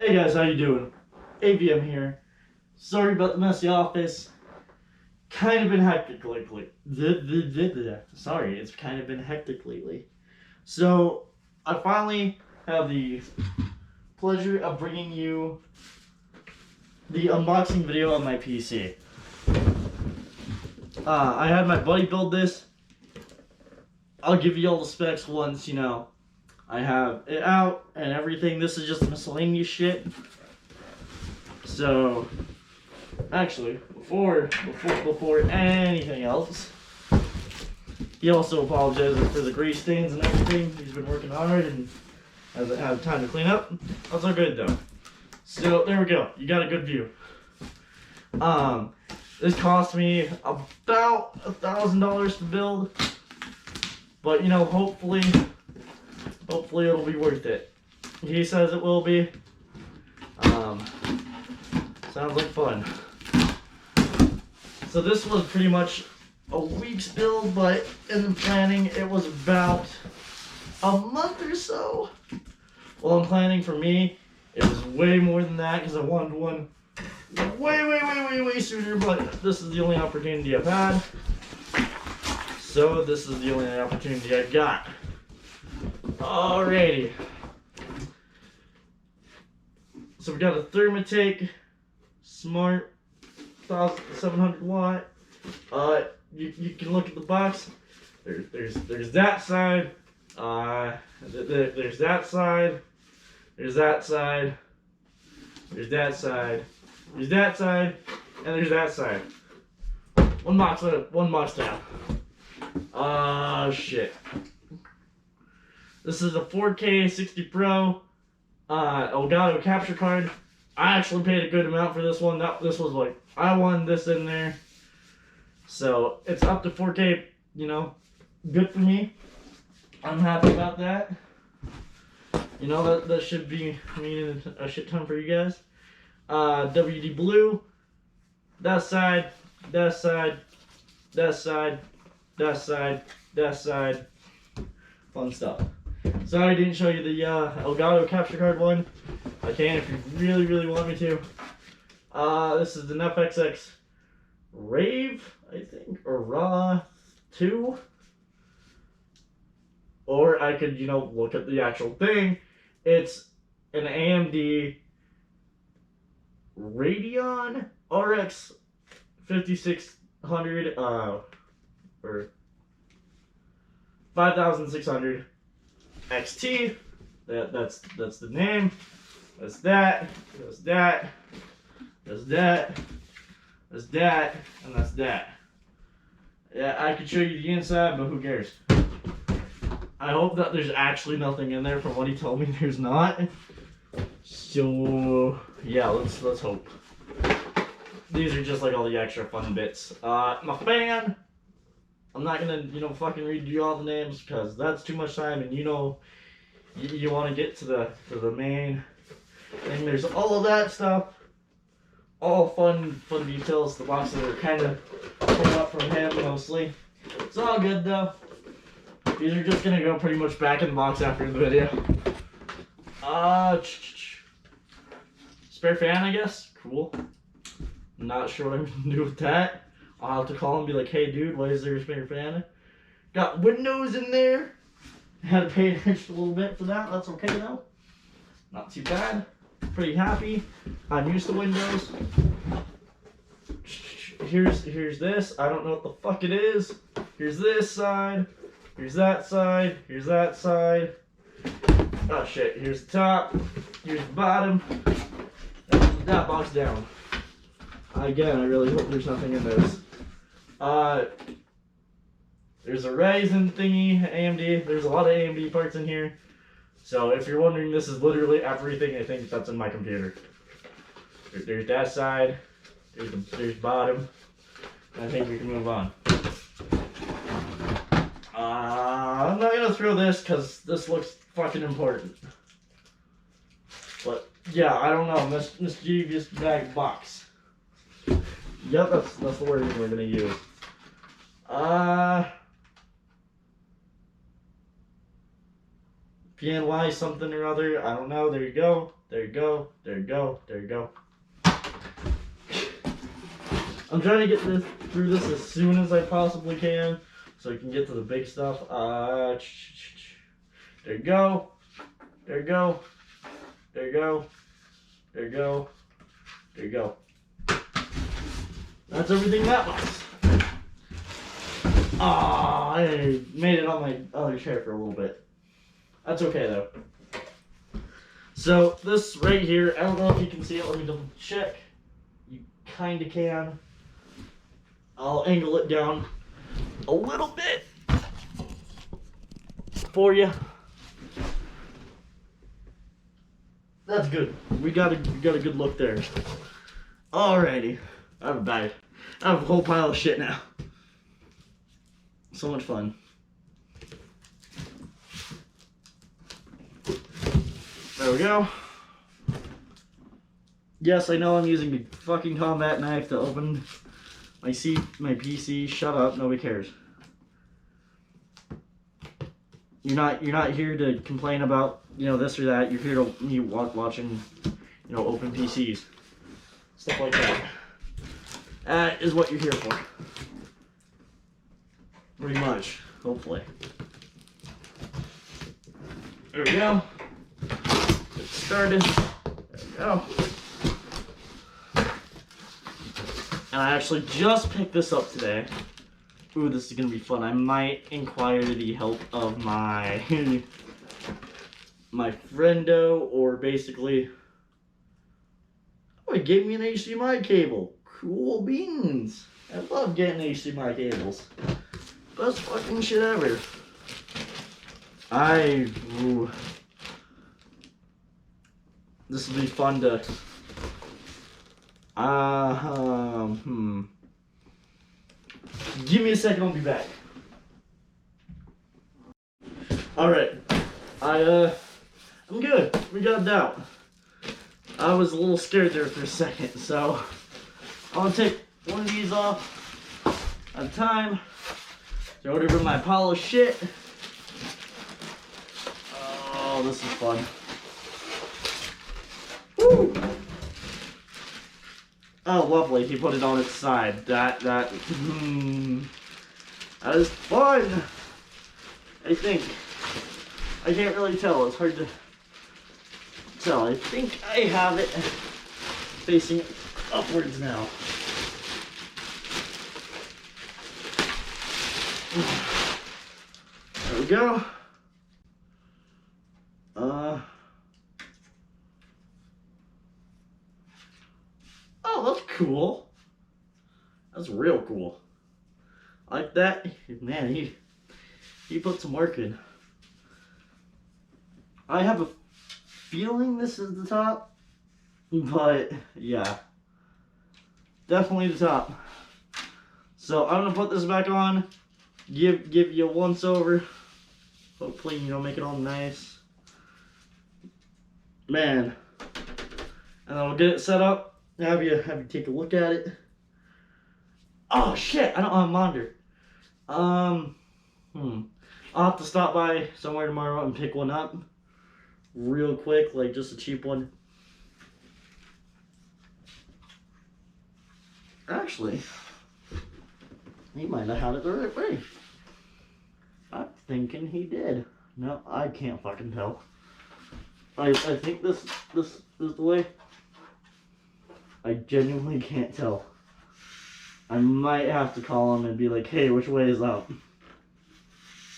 Hey guys, how you doing? AVM here. Sorry about the messy office. Kind of been hectic lately. Sorry, it's kind of been hectic lately. So, I finally have the pleasure of bringing you the unboxing video on my PC. I had my buddy build this. I'll give you all the specs once, I have it out and everything. This is just miscellaneous shit. So, actually, before anything else, he also apologizes for the grease stains and everything. He's been working hard and hasn't had time to clean up. That's all good though. So there we go. You got a good view. This cost me about $1,000 to build, but hopefully it'll be worth it. He says it will be. Sounds like fun. So this was pretty much a week's build, but in the planning it was about a month or so. Well, in planning for me, it was way more than that because I wanted one way sooner, but this is the only opportunity I've had. So this is the only opportunity I've got. Alrighty. So we got a Thermatake Smart 1700 watt. You can look at the box. There's that side. There's that side. There's that side. There's that side. There's that side, and there's that side. One box down. Shit. This is a 4K 60 Pro Elgato capture card. I actually paid a good amount for this one. This was like, I wanted this in there. So it's up to 4K, good for me. I'm happy about that. That should be meaning a shit ton for you guys. WD blue, that side, that side, that side, that side, that side. Fun stuff. Sorry I didn't show you the Elgato capture card one. I can if you really want me to. This is an FXX Rave, I think, or Raw 2. Or I could, look at the actual thing. It's an AMD Radeon RX 5600 or 5600 XT. That's the name. That's that. That's that. That's that. That's that. And that's that. Yeah, I could show you the inside, but who cares? I hope that there's actually nothing in there. From what he told me, there's not. So yeah, let's hope. These are just like all the extra fun bits. My fan. I'm not gonna fucking read you all the names because that's too much time, and you want to get to the main thing. There's all of that stuff. All fun details. The boxes are kind of pulled up from him mostly. It's all good though. These are just gonna go pretty much back in the box after the video. Spare fan, I guess. Cool. I'm not sure what I'm gonna do with that. I'll have to call him and be like, hey dude, why is there a spare fan? Got windows in there. Had to pay attention a little bit for that. That's okay though. Not too bad. Pretty happy. I'm used to windows. Here's this. I don't know what the fuck it is. Here's this side. Here's that side. Here's that side. Oh shit. Here's the top. Here's the bottom. That box down. Again, I really hope there's nothing in this. There's a Ryzen thingy, AMD. There's a lot of AMD parts in here. So if you're wondering, this is literally everything I think that's in my computer. There's that side. There's bottom. I think we can move on. I'm not gonna throw this because this looks fucking important. But yeah, I don't know. Mischievous bag box. Yep, that's the wording we're gonna use. PNY something or other. I don't know. There you go. There you go. There you go. There you go. I'm trying to get through this as soon as I possibly can, so I can get to the big stuff. There you go. There you go. There you go. There you go. There you go. That's everything that was. Ah, I made it on my other chair for a little bit. That's okay though. So this right here, I don't know if you can see it. Let me double check. You kind of can. I'll angle it down a little bit for you. That's good. We got a good look there. Alrighty. I have a bag. I have a whole pile of shit now. So much fun. There we go. Yes, I know I'm using a fucking combat knife to open my PC. Shut up, nobody cares. You're not here to complain about, you know, this or that. You're here to me watching, you know, open PCs. Stuff like that. That is what you're here for. Pretty much, hopefully. There we go. Get started. There we go. And I actually just picked this up today. Ooh, this is gonna be fun. I might inquire the help of my my friendo, or basically, oh, he gave me an HDMI cable. Cool beans. I love getting HDMI cables. Best fucking shit ever. Ooh. This will be fun to. Give me a second, I'll be back. Alright. I'm good. We got it out. I was a little scared there for a second, so I'm gonna take one of these off at a time. Throw it over my pile of shit. Oh, this is fun. Woo! Oh, lovely. He put it on its side. That is fun. I think. I can't really tell. It's hard to tell. I think I have it facing upwards now. There we go. Oh, that's cool. That's real cool. Like that. Man, he put some work in. I have a feeling this is the top, but yeah, definitely the top. So I'm gonna put this back on, give you a once over. Hopefully, you know, make it all nice. Man, and then we'll get it set up. Have you take a look at it. Oh shit! I don't have a monitor. I'll have to stop by somewhere tomorrow and pick one up, real quick, like just a cheap one. Actually, he might have had it the right way. I'm thinking he did. No, I can't fucking tell. I think this is the way. I genuinely can't tell. I might have to call him and be like, hey, which way is up?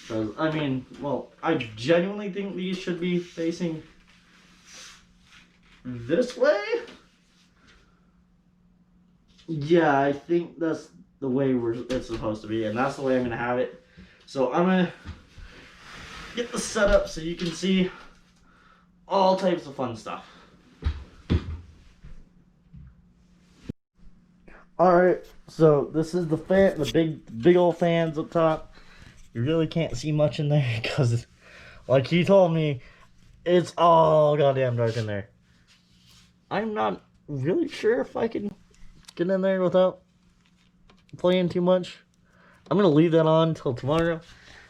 Because, I mean, well, I genuinely think these should be facing this way. Yeah, I think that's the way it's supposed to be, and that's the way I'm going to have it. So I'm going to get the setup so you can see all types of fun stuff. Alright, so this is the fan, the big old fans up top. You really can't see much in there because, like he told me, it's all goddamn dark in there. I'm not really sure if I can get in there without playing too much. I'm gonna leave that on until tomorrow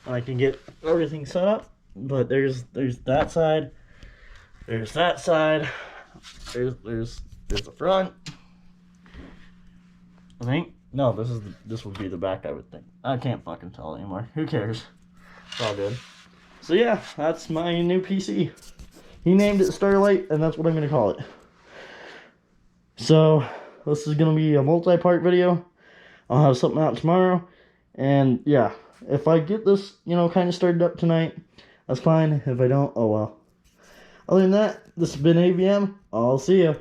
and I can get everything set up. But there's that side, there's that side, There's the front. I think. No, this would be the back, I would think. I can't fucking tell anymore. Who cares? It's all good. So yeah, that's my new PC. He named it Starlight, and that's what I'm gonna call it. So this is gonna be a multi-part video. I'll have something out tomorrow, and yeah, if I get this, kind of started up tonight, that's fine. If I don't, oh well. Other than that, this has been AVM. I'll see ya.